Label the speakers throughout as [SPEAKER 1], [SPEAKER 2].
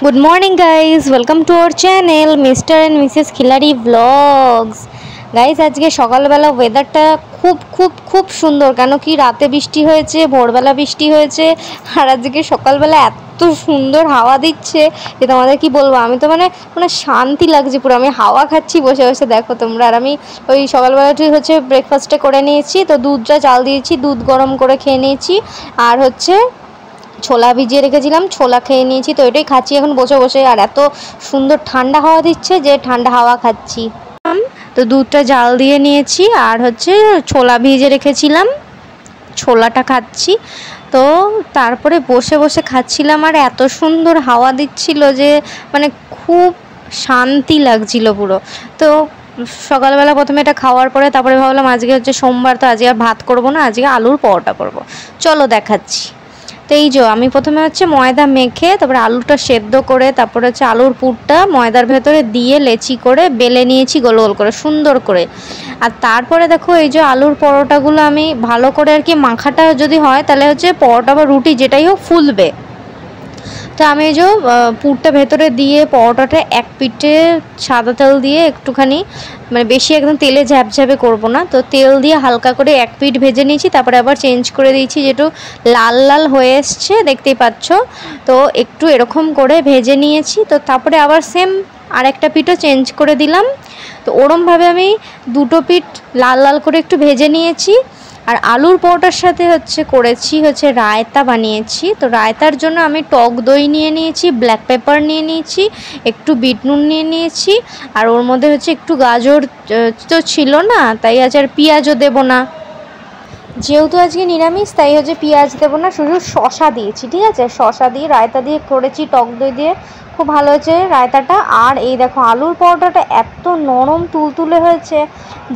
[SPEAKER 1] Good morning guys, welcome to our channel Mr. and Mrs. Khilari Vlogs. Guys আজকে সকালবেলা ওয়েদারটা খুব খুব খুব সুন্দর, কেন কি রাতে বৃষ্টি হয়েছে, ভোরবেলা বৃষ্টি হয়েছে, আর আজকে সকালবেলা এত সুন্দর হাওয়া দিচ্ছে যে তোমাদের কি বলবো। আমি তো মানে শান্তি লাগছে পুরো, আমি হাওয়া খাচ্ছি বসে বসে, দেখো তোমরা। আর আমি ওই সকালবেলাটি হচ্ছে ব্রেকফাস্টে করে নিয়েছি, তো দুধটা চাল দিয়েছি, দুধ গরম করে খেয়ে নিয়েছি, আর হচ্ছে ছোলা ভিজিয়ে রেখেছিলাম, ছোলা খেয়ে নিয়েছি, তো এটাই খাচ্ছি এখন বসে বসে। আর এত সুন্দর ঠান্ডা হাওয়া দিচ্ছে যে ঠান্ডা হাওয়া খাচ্ছি। তো দুধটা জাল দিয়ে নিয়েছি, আর হচ্ছে ছোলা ভিজিয়ে রেখেছিলাম, ছোলাটা খাচ্ছি। তো তারপরে বসে বসে খাচ্ছিলাম, আর এত সুন্দর হাওয়া দিচ্ছিল যে মানে খুব শান্তি লাগছিল পুরো। তো সকালবেলা প্রথমে এটা খাওয়ার পরে তারপরে ভাবলাম আজকে হচ্ছে সোমবার, তো আজকে আর ভাত করবো না, আজকে আলুর পরোটা করবো। চলো দেখাচ্ছি। তো এই যে আমি প্রথমে হচ্ছে ময়দা মেখে তারপরে আলুটা সেদ্ধ করে তারপরে হচ্ছে আলুর পুরটা ময়দার ভেতরে দিয়ে লেচি করে বেলে নিয়েছি গোল গোল করে সুন্দর করে। আর তারপরে দেখো এই যে আলুর পরোটাগুলো আমি ভালো করে আর কি মাখাটা যদি হয় তাহলে হচ্ছে পরোটা বা রুটি যেটাই হোক ফুলবে। তো আমি এই যে পুরটা ভেতরে দিয়ে পরোটাটা এক পিঠে সাদা তেল দিয়ে একটুখানি মানে বেশি একদম তেলে ঝ্যাপঝ্যাপে করবো না, তো তেল দিয়ে হালকা করে এক পিঠ ভেজে নিয়েছি, তারপরে আবার চেঞ্জ করে দিয়েছি, যেটু লাল লাল হয়ে এসছে দেখতেই পাচ্ছ। তো একটু এরকম করে ভেজে নিয়েছি, তো তারপরে আবার সেম আর একটা পিঠও চেঞ্জ করে দিলাম। তো ওরমভাবে আমি দুটো পিঠ লাল লাল করে একটু ভেজে নিয়েছি। আর আলুর পরোটার সাথে হচ্ছে করেছি হচ্ছে রায়তা বানিয়েছি। তো রায়তার জন্য আমি টক দই নিয়ে নিয়েছি, ব্ল্যাক পেপার নিয়ে নিয়েছি, একটু বিট নুন নিয়ে নিয়েছি, আর ওর মধ্যে হচ্ছে একটু গাজর তো ছিল না, তাই আজ আর পেঁয়াজও দেবো না, যেহেতু আজকে নিরামিষ তাই হচ্ছে পেঁয়াজ দেবো না, শুধু শশা দিয়েছি। ঠিক আছে, শশা দিয়ে রায়তা দিয়ে করেছি টক দই দিয়ে, খুব ভালো হয়েছে রায়তাটা। আর এই দেখো আলুর পরোটাটা এত নরম তুলতুলে হয়েছে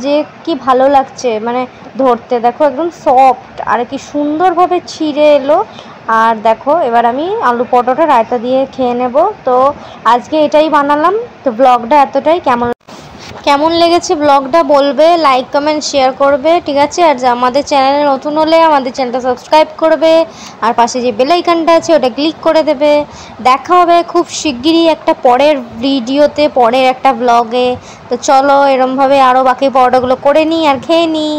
[SPEAKER 1] যে কি ভালো লাগছে, মানে ধরতে দেখো একদম সফট, আর কি সুন্দরভাবে ছিঁড়ে এলো। আর দেখো এবার আমি আলু পরোটাটা রায়তা দিয়ে খেয়ে নেব। তো আজকে এটাই বানালাম। তো ব্লগটা এতটাই, কেমন লেগেছে ব্লগটা বলবে, লাইক কমেন্ট শেয়ার করবে, ঠিক আছে। আর আমাদের চ্যানেলে নতুন হলে আমাদের চ্যানেলটা সাবস্ক্রাইব করবে, আর পাশে যে বেল আইকনটা আছে ওটা ক্লিক করে দেবে। দেখা হবে খুব শিগগিরই একটা পরের ভিডিওতে, পরের একটা ব্লগে। তো চলো এরমভাবে আরও বাকি পরোটাগুলো করে নিই আর খেয়ে নিই।